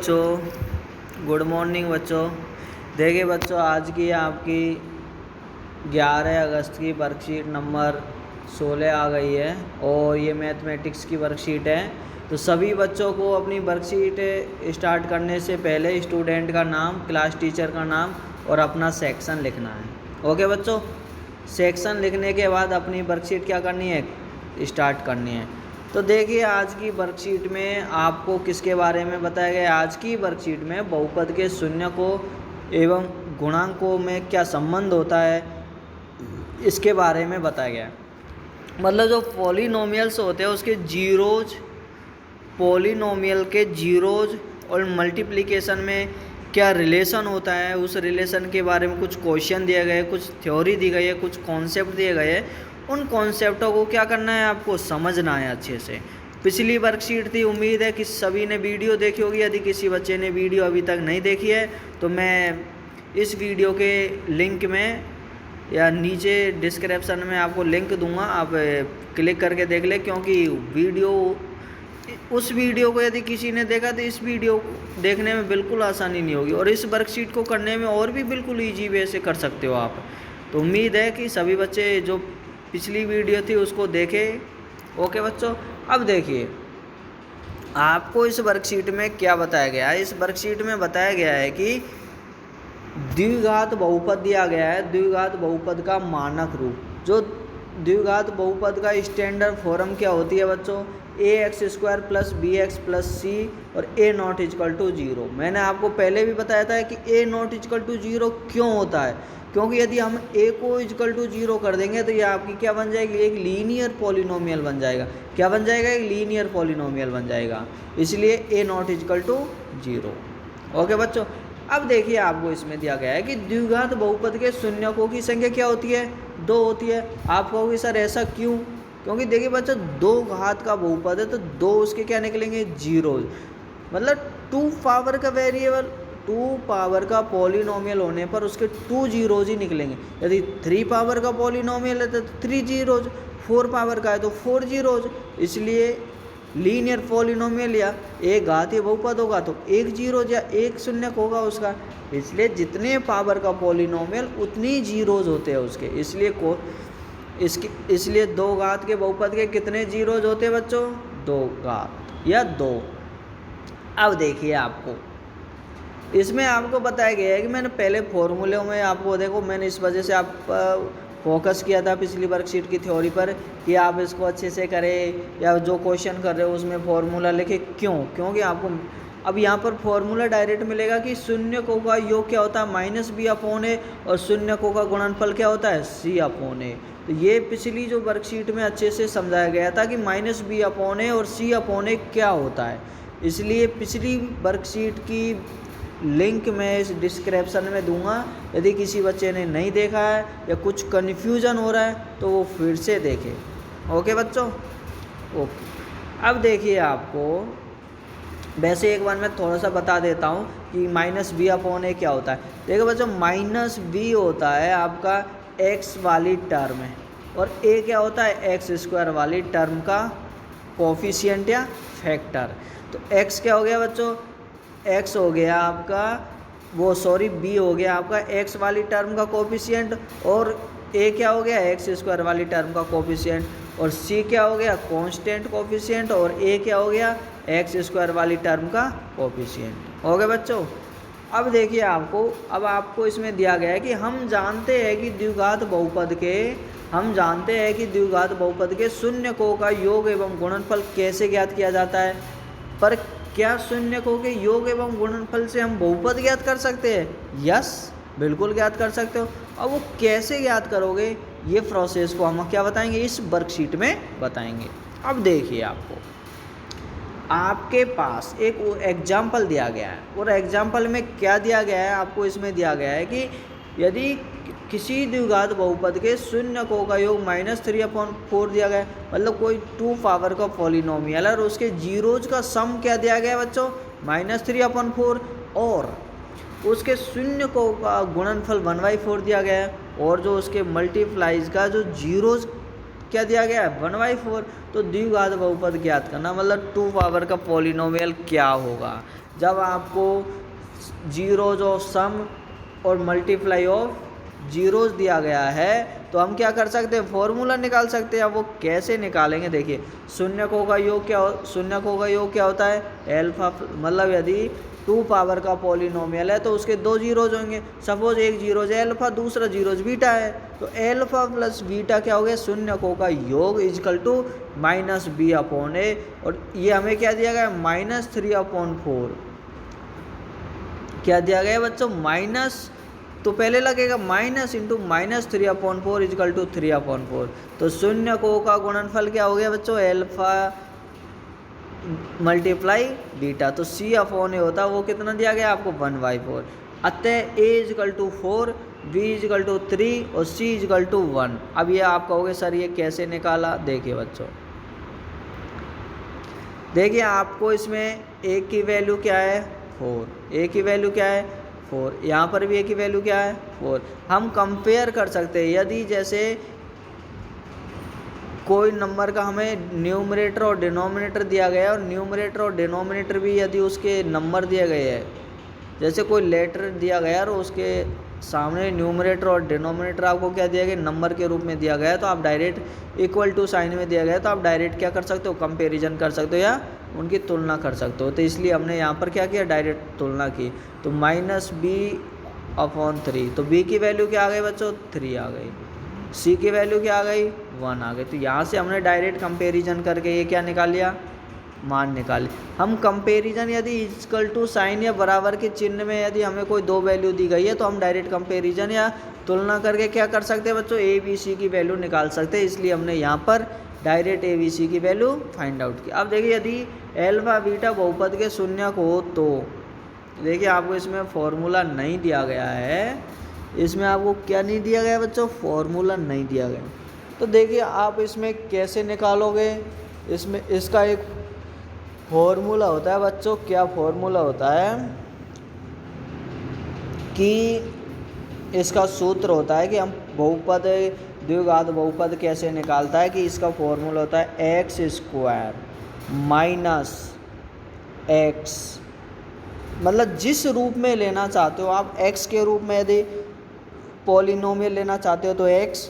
बच्चों, good morning बच्चों। देखिए बच्चों, आज की आपकी 11 अगस्त की वर्कशीट नंबर 16 आ गई है और ये मैथमेटिक्स की वर्कशीट है। तो सभी बच्चों को अपनी वर्कशीट स्टार्ट करने से पहले स्टूडेंट का नाम, क्लास टीचर का नाम और अपना सेक्शन लिखना है। ओके बच्चों, सेक्शन लिखने के बाद अपनी वर्कशीट क्या करनी है, स्टार्ट करनी है। तो देखिए, आज की वर्कशीट में आपको किसके बारे में बताया गया है। आज की वर्कशीट में बहुपद के शून्य को एवं गुणांकों में क्या संबंध होता है, इसके बारे में बताया गया है। मतलब जो पॉलिनोमियल्स होते हैं उसके जीरोज, पॉलिनोमियल के जीरोज और मल्टीप्लिकेशन में क्या रिलेशन होता है, उस रिलेशन के बारे में कुछ क्वेश्चन दिए गए, कुछ थ्योरी दी गई है, कुछ कॉन्सेप्ट दिए गए हैं। उन कॉन्सेप्टों को क्या करना है, आपको समझना है अच्छे से। पिछली वर्कशीट थी, उम्मीद है कि सभी ने वीडियो देखी होगी। यदि किसी बच्चे ने वीडियो अभी तक नहीं देखी है तो मैं इस वीडियो के लिंक में या नीचे डिस्क्रिप्शन में आपको लिंक दूंगा, आप क्लिक करके देख ले। क्योंकि उस वीडियो को यदि किसी ने देखा तो इस वीडियो को देखने में बिल्कुल आसानी नहीं होगी और इस वर्कशीट को करने में और भी बिल्कुल ईजी वे से कर सकते हो आप। तो उम्मीद है कि सभी बच्चे जो पिछली वीडियो थी उसको देखें। ओके बच्चों, अब देखिए आपको इस वर्कशीट में क्या बताया गया है। इस वर्कशीट में बताया गया है कि द्विघात बहुपद दिया गया है। द्विघात बहुपद का मानक रूप, जो द्विघात बहुपद का स्टैंडर्ड फॉर्म क्या होती है बच्चों, ax² + bx + c और a≠0 0। मैंने आपको पहले भी बताया था कि a≠0 0 क्यों होता है, क्योंकि यदि हम a को = 0 कर देंगे तो ये आपकी क्या बन जाएगी, एक लीनियर पॉलिनोमियल बन जाएगा। क्या बन जाएगा, एक लीनियर पॉलिनोमियल बन जाएगा। इसलिए a≠0 0। ओके बच्चों, अब देखिए आपको इसमें दिया गया है कि द्विघात बहुपद के शून्यकों की संख्या क्या होती है, 2 होती है। आप कहोगे सर ऐसा क्यों, क्योंकि देखिए बच्चों 2 घात का बहुपद है तो 2 उसके क्या निकलेंगे, जीरोज। मतलब 2 पावर का वेरिएबल, 2 पावर का पॉलिनोमियल होने पर उसके 2 जीरोज ही निकलेंगे। यदि 3 पावर का पॉलिनोमियल है तो 3 जीरोज, 4 पावर का है तो 4 जीरोज। इसलिए लीनियर पॉलिनोमियल या एक घातीय बहुपद होगा तो 1 जीरोज या 1 शून्यक होगा उसका। इसलिए जितने पावर का पॉलिनोमियल उतनी जीरोज होते हैं उसके। इसलिए 2 घात के बहुपद के कितने जीरोज होते हैं बच्चों, 2 घात या 2। अब देखिए आपको इसमें आपको बताया गया है कि मैंने पहले फॉर्मूलों में आपको देखो, मैंने इस वजह से आप फोकस किया था पिछली वर्कशीट की थ्योरी पर कि आप इसको अच्छे से करें या जो क्वेश्चन कर रहे हो उसमें फॉर्मूला लिखे। क्यों, क्योंकि आपको अब यहाँ पर फॉर्मूला डायरेक्ट मिलेगा कि शून्यकों का योग क्या होता है, -b/a और शून्यकों का गुणनफल क्या होता है, c/a। तो ये पिछली जो वर्कशीट में अच्छे से समझाया गया था कि -b/a और c/a क्या होता है। इसलिए पिछली वर्कशीट की लिंक मैं इस डिस्क्रिप्शन में दूंगा। यदि किसी बच्चे ने नहीं देखा है या कुछ कन्फ्यूज़न हो रहा है तो वो फिर से देखे। ओके बच्चों, ओके। अब देखिए आपको वैसे एक बार मैं थोड़ा सा बता देता हूँ कि -b/a क्या होता है। देखो बच्चों, -b होता है आपका x वाली टर्म है और a क्या होता है, x² वाली टर्म का कोफिशिएंट या फैक्टर। तो x क्या हो गया बच्चों, x हो गया आपका b हो गया आपका x वाली टर्म का कोफिशिएंट और a क्या हो गया, x² वाली टर्म का कोफिशिएंट और c क्या हो गया, कांस्टेंट कोफिशिएंट और a क्या हो गया, x² वाली टर्म का कोफिशिएंट। हो गया बच्चों। अब देखिए आपको इसमें दिया गया है कि हम जानते हैं कि द्विघात बहुपद के शून्यकों का योग एवं गुणनफल कैसे ज्ञात किया जाता है। पर क्या शून्यकों के योग एवं गुणनफल से हम बहुपद ज्ञात कर सकते हैं? यस, बिल्कुल ज्ञात कर सकते हो। अब वो कैसे ज्ञात करोगे, ये प्रोसेस को हम क्या बताएंगे, इस वर्कशीट में बताएंगे। अब देखिए आपके पास एक एग्जाम्पल दिया गया है और एग्जाम्पल में क्या दिया गया है, आपको इसमें दिया गया है कि यदि किसी द्विघात बहुपद के शून्यकों का योग -3/4 दिया गया है, मतलब कोई 2 पावर का पॉलिनोमियल है और उसके जीरोज का सम क्या दिया गया है बच्चों, -3/4 और उसके शून्यकों का गुणनफल 1/4 दिया गया है और जो उसके मल्टीप्लाइज का जो जीरोज क्या दिया गया है, 1/4। तो द्विघात बहुपद ज्ञात करना मतलब 2 पावर का पॉलिनोमियल क्या होगा। जब आपको जीरोज ऑफ सम और मल्टीप्लाई ऑफ जीरोज दिया गया है तो हम क्या कर सकते हैं, फॉर्मूला निकाल सकते हैं। अब वो कैसे निकालेंगे, देखिए शून्यकों का योग क्या होता है, एल्फा, मतलब यदि 2 पावर का पॉलिनोमियल है तो उसके 2 जीरोज होंगे। सपोज एक जीरोज एल्फा, दूसरा जीरोज बीटा है, तो एल्फा प्लस बीटा क्या हो गया, शून्यकों का योग इजकल टू -b/a, और ये हमें क्या दिया गया, -3/4। क्या दिया गया बच्चों, माइनस, तो पहले लगेगा माइनस इंटू -3/4 इजकल टू 3/4। तो शून्यकों का गुणनफल क्या हो गया बच्चों, एल्फा मल्टीप्लाई बीटा, तो c/a होता है, वो कितना दिया गया आपको, 1/4। अतः a equal to 4, b equal to 3 और c इजकल टू 1। अब ये आप कहोगे सर ये कैसे निकाला, देखिए बच्चों, देखिए आपको इसमें a की वैल्यू क्या है, 4, a की वैल्यू क्या है, 4, यहाँ पर भी a की वैल्यू क्या है, 4। हम कंपेयर कर सकते हैं, यदि जैसे कोई नंबर का हमें न्यूमरेटर और डिनोमिनेटर दिया गया है और न्यूमरेटर और डिनोमिनेटर भी यदि उसके नंबर दिए गए हैं, जैसे कोई लेटर दिया गया और उसके सामने न्यूमरेटर और डिनोमिनेटर आपको क्या दिया गया, नंबर के रूप में दिया गया है, तो आप डायरेक्ट इक्वल टू साइन में दिया गया है, तो आप डायरेक्ट क्या कर सकते हो, कंपैरिजन कर सकते हो या उनकी तुलना कर सकते हो। तो इसलिए हमने यहाँ पर क्या किया, डायरेक्ट तुलना की, तो -b/3, तो b की वैल्यू क्या आ गई बच्चों, 3 आ गई, c की वैल्यू क्या आ गई, 1 आ गई। तो यहाँ से हमने डायरेक्ट कंपैरिजन करके ये क्या निकाल लिया, मान निकाले। हम कंपैरिजन यदि इक्वल टू साइन या बराबर के चिन्ह में यदि हमें कोई 2 वैल्यू दी गई है तो हम डायरेक्ट कंपैरिजन या तुलना करके क्या कर सकते हैं बच्चों, ए बी सी की वैल्यू निकाल सकते हैं। इसलिए हमने यहाँ पर डायरेक्ट ए बी सी की वैल्यू फाइंड आउट की। अब देखिए यदि एल्फा बीटा बहुपद के शून्यक हो तो देखिए आपको इसमें फॉर्मूला नहीं दिया गया है, इसमें आपको क्या नहीं दिया गया बच्चों, फॉर्मूला नहीं दिया गया। तो देखिए आप इसमें कैसे निकालोगे, इसमें इसका एक फॉर्मूला होता है बच्चों। क्या फॉर्मूला होता है कि इसका सूत्र होता है कि हम बहुपद द्विघात बहुपद कैसे निकालता है, कि इसका फॉर्मूला होता है x² - x, मतलब जिस रूप में लेना चाहते हो आप, x के रूप में यदि पॉलिनोमियल लेना चाहते हो तो x,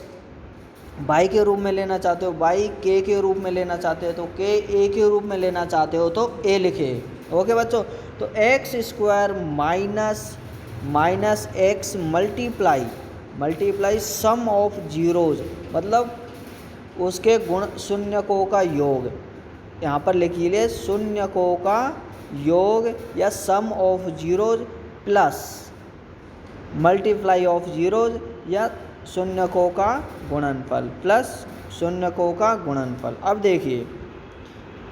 y के रूप में लेना चाहते हो y, k के रूप में लेना चाहते हो तो k, a के रूप में लेना चाहते हो तो a लिखे। ओके बच्चों, तो x² minus x multiply sum of zeros, मतलब उसके गुण शून्यकों का योग, यहाँ पर लिखिए लिए शून्यकों का योग या sum of zeros plus multiply of zeros या शून्यकों का गुणनफल प्लस शून्यकों का गुणनफल। अब देखिए,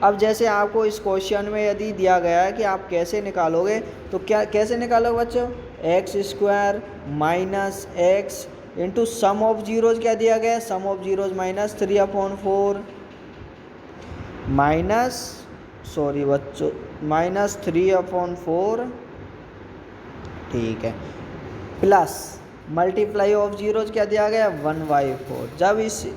अब जैसे आपको इस क्वेश्चन में यदि दिया गया है कि आप कैसे निकालोगे, तो क्या कैसे निकालोगे बच्चों, x² minus x into sum of zeros क्या दिया गया है, सम ऑफ जीरोज -3/4 -3/4, ठीक है, प्लस मल्टीप्लाई ऑफ जीरोज क्या दिया गया 1/4।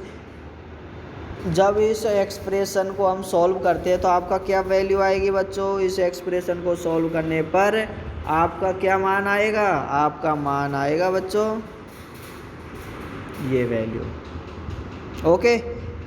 जब इस एक्सप्रेशन को हम सॉल्व करते हैं तो आपका क्या वैल्यू आएगी बच्चों, इस एक्सप्रेशन को सॉल्व करने पर आपका क्या मान आएगा, आपका मान आएगा बच्चों ये वैल्यू। ओके,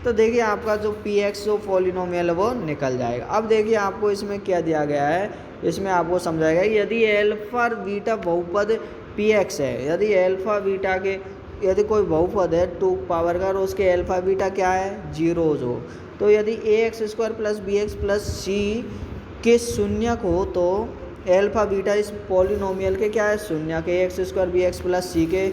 तो देखिए आपका जो px जो पॉलिनोमियल है वो निकल जाएगा। अब देखिए आपको इसमें क्या दिया गया है, इसमें आपको समझाएगा यदि एल्फा बीटा बहुपद px है, यदि एल्फा बीटा के यदि कोई बहुपद है 2 पावर का और उसके एल्फा बीटा क्या है, जीरोज हो, तो यदि ax² plus bx plus c के शून्यक हो तो एल्फा बीटा इस पॉलिनोमियल के क्या है, शून्यक। ax² bx प्लस c के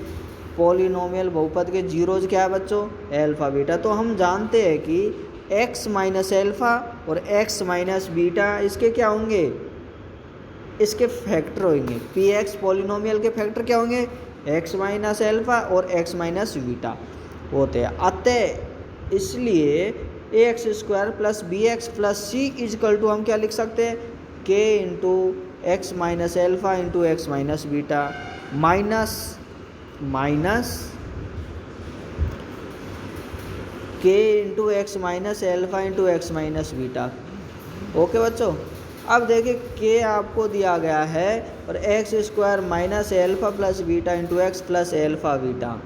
पॉलिनोमियल बहुपद के जीरोज क्या है बच्चों, एल्फा बीटा। तो हम जानते हैं कि x माइनस एल्फा और x माइनस बीटा इसके क्या होंगे, इसके फैक्टर होंगे। px पॉलिनोमियल के फैक्टर क्या होंगे, x माइनस एल्फा और x माइनस बीटा होते हैं। अतः इसलिए ax² plus bx plus c equal to हम क्या लिख सकते हैं, k into x minus alpha into x minus beta minus k into x minus alpha into x minus beta. Okay बच्चों, अब देखिए के आपको दिया गया है और x square minus alpha plus beta into x plus alpha beta.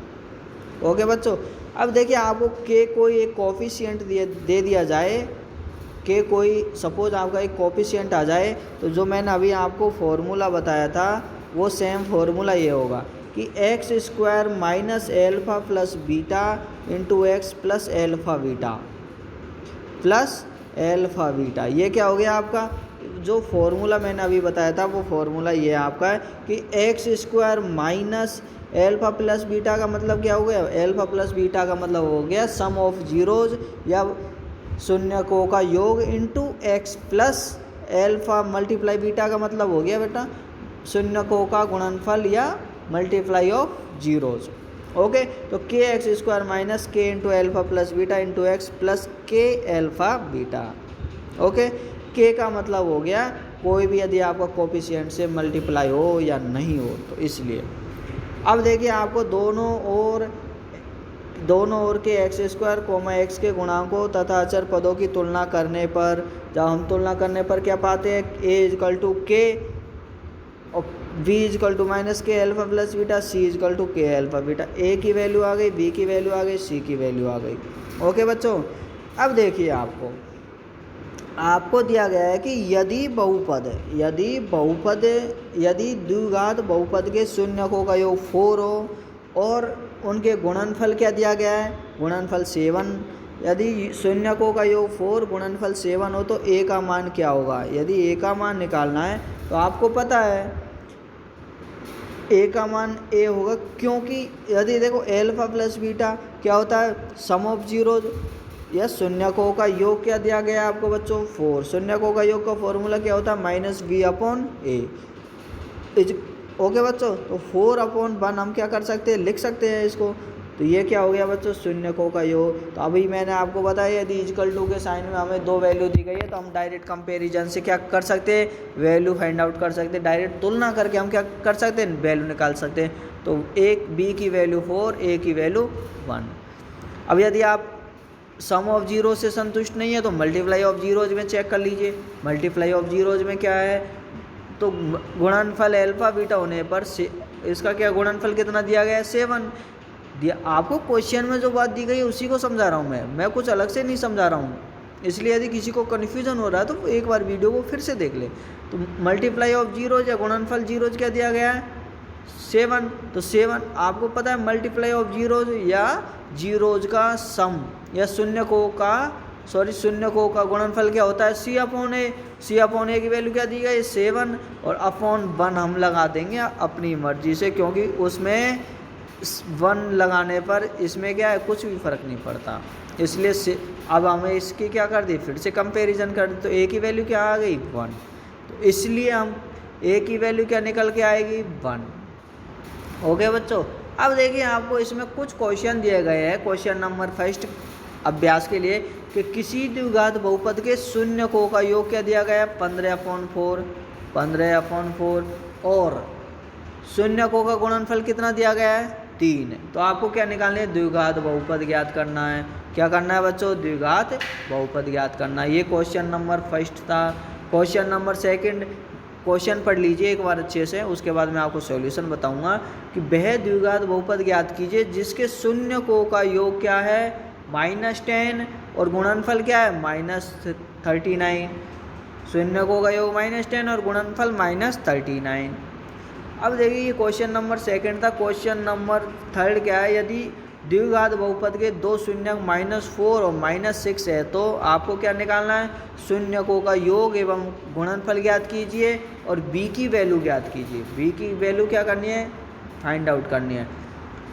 Okay बच्चों, अब देखिए आपको के कोई एक कोफिशिएंट दे दिया जाए, के कोई सपोज आपका एक कोफिशिएंट आ जाए, तो जो मैंने अभी आपको फॉर्मूला बताया था वो सेम फॉर्मूला ये होगा कि x square minus alpha plus beta into x plus alpha beta. ये क्या हो गया आपका, जो फॉर्मूला मैंने अभी बताया था वो फॉर्मूला ये आपका है कि x square minus alpha plus beta का मतलब क्या हो गया, एल्फा प्लस बीटा का मतलब हो गया सम ऑफ जीरोज या शून्यकों का योग into x plus alpha multiply beta का मतलब हो गया बेटा शून्यकों का गुणनफल या मल्टीप्लाई ऑफ जीरोज। ओके, तो के एक्स स्क्वायर माइनस के into alpha plus beta into x plus के एल्फा बीटा। ओके, के का मतलब हो गया कोई भी यदि आपका कोफिशिएंट से मल्टीप्लाई हो या नहीं हो, तो इसलिए अब देखिए आपको दोनों ओर के एक्स स्क्वायर कोमा एक्स के गुणांकों तथा अचर पदों की तुलना करने पर, जब हम तुलना करने पर क्या पाते हैं, ए इजकल टू के और b equal to minus k alpha plus beta, c equal to k alpha beta. A की वैल्यू आ गई, बी की वैल्यू आ गई, सी की वैल्यू आ गई। ओके बच्चों, अब देखिए आपको दिया गया है कि यदि द्विघात बहुपद के शून्यकों का योग 4 हो और उनके गुणनफल क्या दिया गया है, गुणनफल 7। यदि शून्यकों का योग 4 गुणनफल 7 हो तो ए का मान क्या होगा। यदि ए का मान निकालना है तो आपको पता है ए का मान ए होगा, क्योंकि यदि देखो एल्फा प्लस बीटा क्या होता है, सम ऑफ जीरोज या शून्यकों का योग क्या दिया गया है आपको बच्चों, 4। शून्यकों का योग का फॉर्मूला क्या होता है, माइनस बी अपॉन ए। ओके बच्चों, तो 4/1 हम क्या कर सकते हैं, लिख सकते हैं इसको। तो ये क्या हो गया बच्चों, शून्यकों का योग। तो अभी मैंने आपको बताया यदि इजकल टू के साइन में हमें 2 वैल्यू दी गई है तो हम डायरेक्ट कंपैरिजन से क्या कर सकते हैं, वैल्यू फाइंड आउट कर सकते हैं। डायरेक्ट तुलना करके हम क्या कर सकते हैं, वैल्यू निकाल सकते हैं। तो एक बी की वैल्यू 4, ए की वैल्यू 1। अब यदि आप सम ऑफ जीरो से संतुष्ट नहीं है तो मल्टीप्लाई ऑफ जीरोज में चेक कर लीजिए। मल्टीप्लाई ऑफ जीरोज में क्या है, तो गुणनफल एल्फा बीटा होने पर इसका क्या गुणनफल कितना दिया गया है, 7 दिया। आपको क्वेश्चन में जो बात दी गई है उसी को समझा रहा हूँ मैं कुछ अलग से नहीं समझा रहा हूँ। इसलिए यदि किसी को कन्फ्यूजन हो रहा है तो एक बार वीडियो को फिर से देख ले। तो मल्टीप्लाई ऑफ जीरोज या गुणनफल जीरोज क्या दिया गया है, 7। तो 7 आपको पता है मल्टीप्लाई ऑफ जीरोज या जीरोज का सम या शून्यकों का गुणनफल क्या होता है, सी अपॉन ए की वैल्यू क्या दी गई, 7 और अपॉन 1 हम लगा देंगे अपनी मर्जी से, क्योंकि उसमें 1 लगाने पर इसमें क्या है कुछ भी फ़र्क नहीं पड़ता। इसलिए अब हमें इसकी क्या कर दी, फिर से कंपैरिजन कर दी तो ए की वैल्यू क्या आ गई, 1। तो इसलिए हम ए की वैल्यू क्या निकल के आएगी, 1। ओके बच्चों, अब देखिए आपको इसमें कुछ क्वेश्चन दिए गए हैं। क्वेश्चन नंबर 1 अभ्यास के लिए कि किसी द्विघात बहुपद के शून्यकों का योग क्या दिया गया है, 15/4 और शून्यकों का गुणनफल कितना दिया गया है, 3। तो आपको क्या निकालना है, द्विघात बहुपद ज्ञात करना है। क्या करना है बच्चों, द्विघात बहुपद ज्ञात करना है। ये क्वेश्चन नंबर 1 था। क्वेश्चन नंबर 2 क्वेश्चन पढ़ लीजिए एक बार अच्छे से, उसके बाद मैं आपको सॉल्यूशन बताऊंगा कि वह द्विघात बहुपद ज्ञात कीजिए जिसके शून्यकों का योग क्या है, -10 और गुणनफल क्या है, -39। शून्यकों का योग -10 और गुणनफल -39। अब देखिए ये क्वेश्चन नंबर 2 था। क्वेश्चन नंबर 3 क्या है, यदि द्विघात बहुपद के 2 शून्यक -4 और -6 है तो आपको क्या निकालना है, शून्यकों का योग एवं गुणनफल ज्ञात कीजिए और b की वैल्यू ज्ञात कीजिए। b की वैल्यू क्या करनी है, फाइंड आउट करनी है।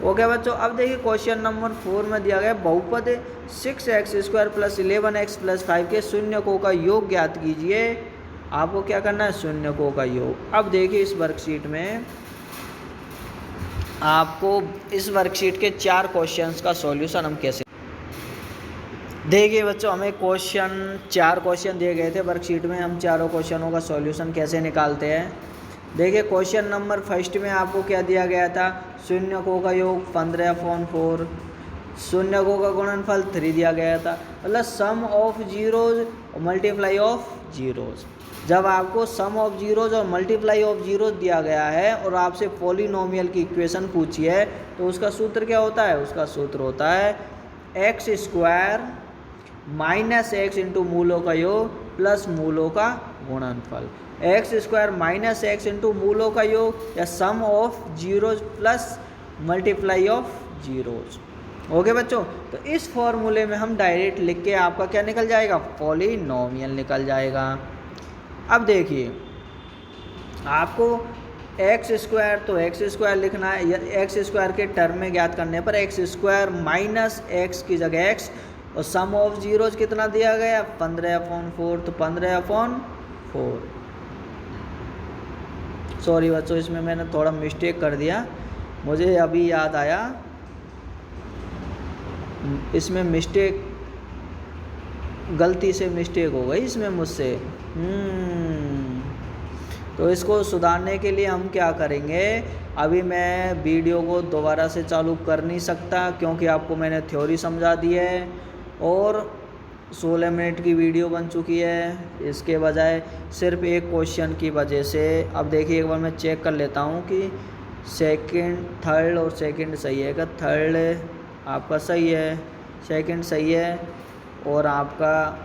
ओके बच्चों, अब देखिए क्वेश्चन नंबर 4 में दिया गया बहुपद 6x² + 11x + 5 के शून्यकों का योग ज्ञात कीजिए। आपको क्या करना है, शून्यकों का योग। अब देखिए इस वर्कशीट में आपको इस वर्कशीट के 4 क्वेश्चंस का सॉल्यूशन हम कैसे, देखिए बच्चों हमें 4 क्वेश्चन दिए गए थे वर्कशीट में। हम चारों क्वेश्चनों का सॉल्यूशन कैसे निकालते हैं। देखिए क्वेश्चन नंबर 1 में आपको क्या दिया गया था, शून्यकों का योग 15/4, शून्यकों का गुणनफल 3 दिया गया था, मतलब सम ऑफ जीरोज और मल्टीप्लाई ऑफ जीरोज। जब आपको सम ऑफ जीरोज और मल्टीप्लाई ऑफ जीरोज दिया गया है और आपसे पॉलिनोमियल की इक्वेशन पूछी है तो उसका सूत्र क्या होता है? उसका सूत्र होता है x square minus x into मूलों का योग प्लस मूलों का गुणनफल। X square minus x into मूलों का योग या sum of zeros plus multiply of zeros. Okay बच्चों, तो इस फॉर्मूले में हम डायरेक्ट लिख के आपका क्या निकल जाएगा? पॉलिनोमियल निकल जाएगा। अब देखिए आपको एक्स स्क्वायर, तो एक्स स्क्वायर लिखना है, या एक्स स्क्वायर के टर्म में ज्ञात करने पर एक्स स्क्वायर माइनस एक्स की जगह एक्स और सम ऑफ जीरोज कितना दिया गया? 15/4। तो 15/4। सॉरी बच्चों, इसमें मैंने थोड़ा मिस्टेक कर दिया, मुझे अभी याद आया, इसमें मिस्टेक, गलती से मिस्टेक हो गई इसमें मुझसे। तो इसको सुधारने के लिए हम क्या करेंगे, अभी मैं वीडियो को दोबारा से चालू कर नहीं सकता क्योंकि आपको मैंने थ्योरी समझा दी है और 16 मिनट की वीडियो बन चुकी है। इसके बजाय सिर्फ एक क्वेश्चन की वजह से, अब देखिए एक बार मैं चेक कर लेता हूँ कि सेकंड, थर्ड और सेकंड सही है क्या? थर्ड आपका सही है, सेकंड सही है और आपका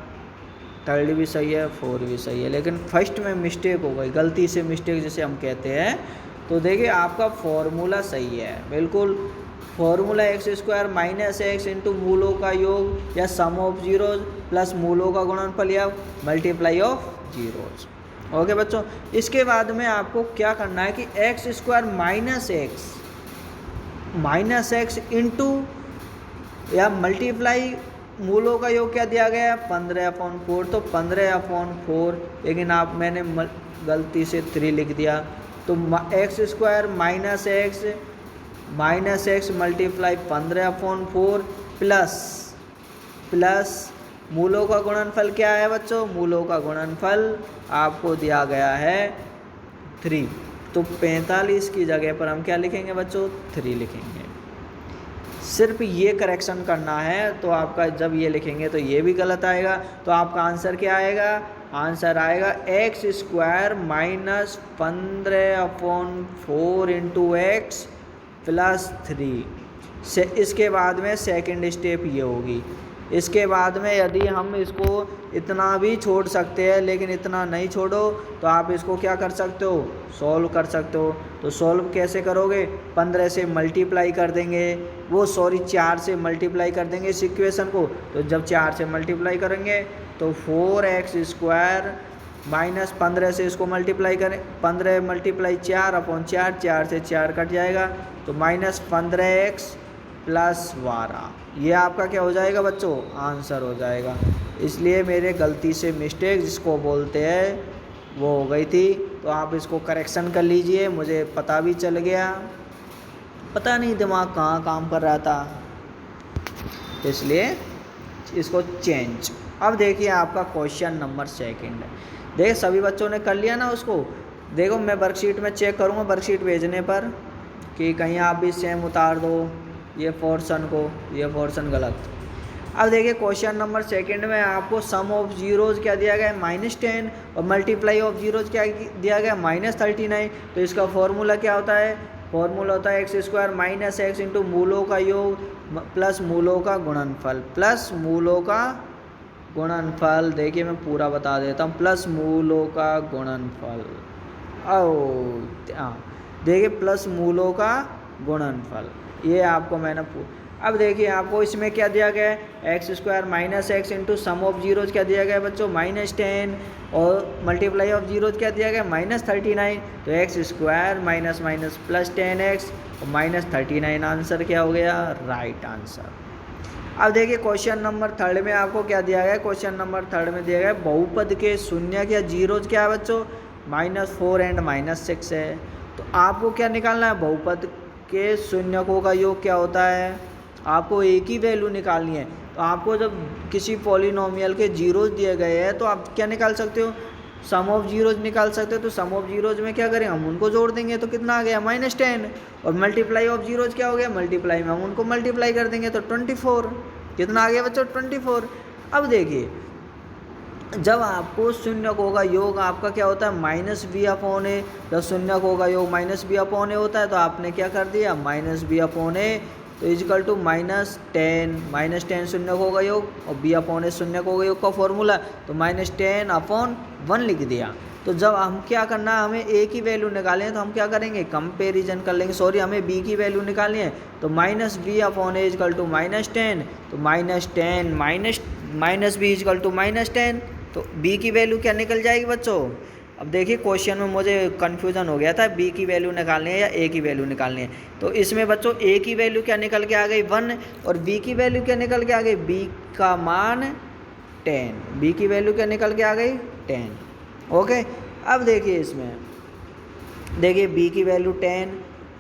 थर्ड भी सही है, फोर भी सही है, लेकिन फर्स्ट में मिस्टेक हो गई, गलती से मिस्टेक जिसे हम कहते हैं। तो देखिए आपका फॉर्मूला सही है बिल्कुल। Formula x square minus x into मूलों का योग या सम ऑफ जीरोज प्लस मूलों का गुणनफल या मल्टीप्लाई ऑफ जीरोज। ओके बच्चों, इसके बाद में आपको क्या करना है कि x square minus x into या मल्टीप्लाई मूलों का योग क्या दिया गया? 15/4। तो 15/4, लेकिन मैंने गलती से 3 लिख दिया। तो x square minus x multiply 15/4 plus मूलों का गुणनफल क्या है बच्चों? मूलों का गुणनफल आपको दिया गया है 3। तो 45 की जगह पर हम क्या लिखेंगे बच्चों? 3 लिखेंगे। सिर्फ ये करेक्शन करना है, तो आपका जब ये लिखेंगे तो ये भी गलत आएगा। तो आपका आंसर क्या आएगा? आंसर आएगा x square minus 15/4 into x plus 3 से। इसके बाद में सेकंड स्टेप ये होगी। इसके बाद में यदि हम इसको इतना भी छोड़ सकते हैं लेकिन इतना नहीं छोड़ो तो आप इसको क्या कर सकते हो? सॉल्व कर सकते हो। तो सॉल्व कैसे करोगे? 15 से मल्टीप्लाई कर देंगे, 4 से मल्टीप्लाई कर देंगे इस इक्वेशन को। तो जब 4 से मल्टीप्लाई करेंगे तो 4x स्क्वायर माइनस 15 से इसको मल्टीप्लाई करें, 15 मल्टीप्लाई 4/4, 4 से 4 कट जाएगा तो माइनस 15x प्लस 12। ये आपका क्या हो जाएगा बच्चों? आंसर हो जाएगा। इसलिए मेरे गलती से मिस्टेक जिसको बोलते हैं वो हो गई थी, तो आप इसको करेक्शन कर लीजिए। मुझे पता भी चल गया, पता नहीं दिमाग कहाँ काम कर रहा था, इसलिए इसको चेंज। अब देखिए आपका क्वेश्चन नंबर 2 देख सभी बच्चों ने कर लिया ना उसको। देखो मैं वर्कशीट में चेक करूँगा, वर्कशीट भेजने पर कि कहीं आप भी सेम उतार दो ये पोर्शन को, ये पोर्शन गलत। अब देखिए क्वेश्चन नंबर 2 में आपको सम ऑफ जीरोज क्या दिया गया है? -10 और मल्टीप्लाई ऑफ जीरोज क्या दिया गया? -39। तो इसका फॉर्मूला क्या होता है? फॉर्मूला होता है x square minus x into मूलों का योग प्लस मूलों का गुणनफल, प्लस मूलों का गुणनफल। देखिए मैं पूरा बता देता हूँ, प्लस मूलों का गुणनफल। देखिए प्लस मूलों का गुणनफल, ये आपको मैंने अब देखिए आपको इसमें क्या दिया गया है? X square minus x into sum of zeros क्या दिया गया है बच्चों? -10 और मल्टीप्लाई ऑफ जीरोज क्या दिया गया? -39। तो x square minus minus plus 10x और -39 आंसर क्या हो गया? Right answer. अब देखिए क्वेश्चन नंबर 3 में आपको क्या दिया गया है? क्वेश्चन नंबर 3 में दिया गया है बहुपद के शून्य या जीरोज क्या है बच्चों? -4 एंड -6 है। तो आपको क्या निकालना है? बहुपद के शून्यकों का योग क्या होता है? आपको एक ही वैल्यू निकालनी है। तो आपको जब किसी पॉलिनोमियल के जीरोज दिए गए हैं तो आप क्या निकाल सकते हो? सम ऑफ जीरोज निकाल सकते हो। तो सम ऑफ जीरोज में क्या करें? हम उनको जोड़ देंगे तो कितना आ गया? -10। और मल्टीप्लाई ऑफ जीरोज क्या हो गया? मल्टीप्लाई में हम उनको मल्टीप्लाई कर देंगे तो 24। कितना आ गया बच्चों? 24। अब देखिए जब आपको शून्य का योग आपका क्या होता है माइनस बी अपॉन ए, जब शून्य का योग माइनस बी अपॉन ए होता है तो आपने क्या कर दिया माइनस बी अपॉन ए, तो इजकल टू -10 शून्य का योग और बी अपॉन ए शून्य का योग का फॉर्मूला, तो -10/1 लिख दिया। तो जब हम क्या करना है हमें ए की वैल्यू निकालनी है तो हम क्या करेंगे कंपेरिजन कर लेंगे, सॉरी हमें बी की वैल्यू निकालनी है, तो minus b upon a equal to -10, तो -10 माइनस बी इजकल टू -10, तो बी की वैल्यू क्या निकल जाएगी बच्चों। अब देखिए क्वेश्चन में मुझे कन्फ्यूज़न हो गया था, बी की वैल्यू निकालनी है या ए की वैल्यू निकालनी है। तो इसमें बच्चों ए की वैल्यू क्या निकल के आ गई 1 और बी की वैल्यू क्या निकल के आ गई बी का मान 10, बी की वैल्यू क्या निकल के आ गई 10। ओके, अब देखिए इसमें देखिए बी की वैल्यू 10,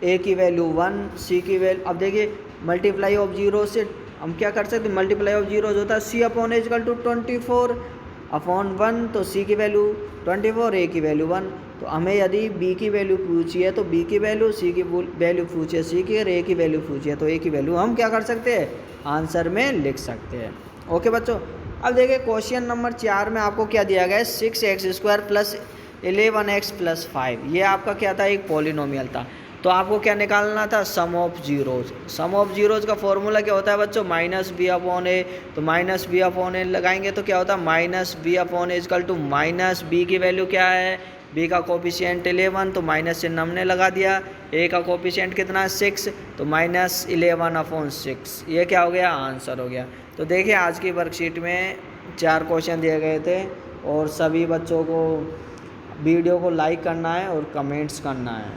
ए की वैल्यू 1, सी की वैल्यू, अब देखिए मल्टीप्लाई ऑफ जीरो से हम क्या कर सकते हैं, मल्टीप्लाई ऑफ जीरो होता है सी अपॉन इजकल टू 24 अपॉन 1, तो सी की वैल्यू 24, ए की वैल्यू 1। तो हमें यदि बी की वैल्यू पूछी है तो बी की वैल्यू, सी की वैल्यू पूछी है सी की, और ए की वैल्यू पूछी है तो ए की वैल्यू हम क्या कर सकते हैं आंसर में लिख सकते हैं। ओके बच्चों, अब देखिए क्वेश्चन नंबर 4 में आपको क्या दिया गया है 6x² प्लस 11x प्लस 5, ये आपका क्या था एक पॉलिनोमियल था। तो आपको क्या निकालना था sum of zeros. Sum of zeros का फॉर्मूला क्या होता है बच्चों माइनस बी अपॉन ए, तो माइनस बी अपॉन ए लगाएंगे तो क्या होता है minus b upon a equal to minus b की वैल्यू क्या है, बी का कोफिशिएंट 11, तो माइनस से हमने लगा दिया, ए का कोफिशिएंट कितना है 6, तो -11/6, ये क्या हो गया आंसर हो गया। तो देखिए आज की वर्कशीट में 4 क्वेश्चन दिए गए थे और सभी बच्चों को वीडियो को लाइक करना है और कमेंट्स करना है,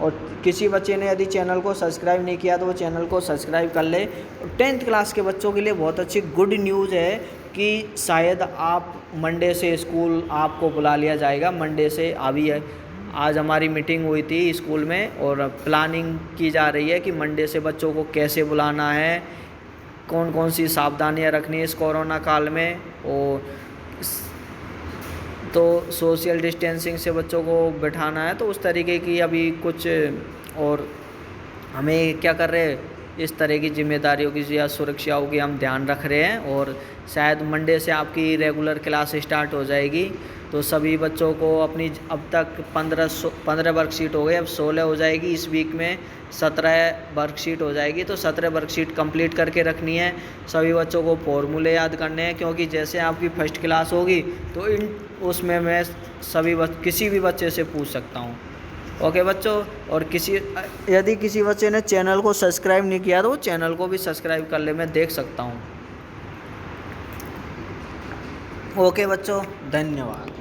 और किसी बच्चे ने यदि चैनल को सब्सक्राइब नहीं किया तो वो चैनल को सब्सक्राइब कर ले। और 10th क्लास के बच्चों के लिए बहुत अच्छी गुड न्यूज़ है कि शायद आप मंडे से स्कूल आपको बुला लिया जाएगा, मंडे से अभी है, आज हमारी मीटिंग हुई थी स्कूल में और प्लानिंग की जा रही है कि मंडे से बच्चों को कैसे बुलाना है, कौन कौन सी सावधानियां रखनी है इस कोरोना काल में, और तो सोशल डिस्टेंसिंग से बच्चों को बिठाना है, तो उस तरीके की अभी कुछ और हमें क्या कर रहे हैं इस तरह की जिम्मेदारियों की या सुरक्षाओं की हम ध्यान रख रहे हैं। और शायद मंडे से आपकी रेगुलर क्लास स्टार्ट हो जाएगी, तो सभी बच्चों को अपनी अब तक 15 वर्कशीट हो गई, अब 16 हो जाएगी, इस वीक में 17 वर्कशीट हो जाएगी, तो 17 वर्कशीट कंप्लीट करके रखनी है। सभी बच्चों को फॉर्मूले याद करने हैं, क्योंकि जैसे आपकी फर्स्ट क्लास होगी तो उसमें मैं किसी भी बच्चे से पूछ सकता हूँ। ओके बच्चों, और यदि किसी बच्चे ने चैनल को सब्सक्राइब नहीं किया तो वो चैनल को भी सब्सक्राइब कर ले, मैं देख सकता हूँ। ओके बच्चों, धन्यवाद।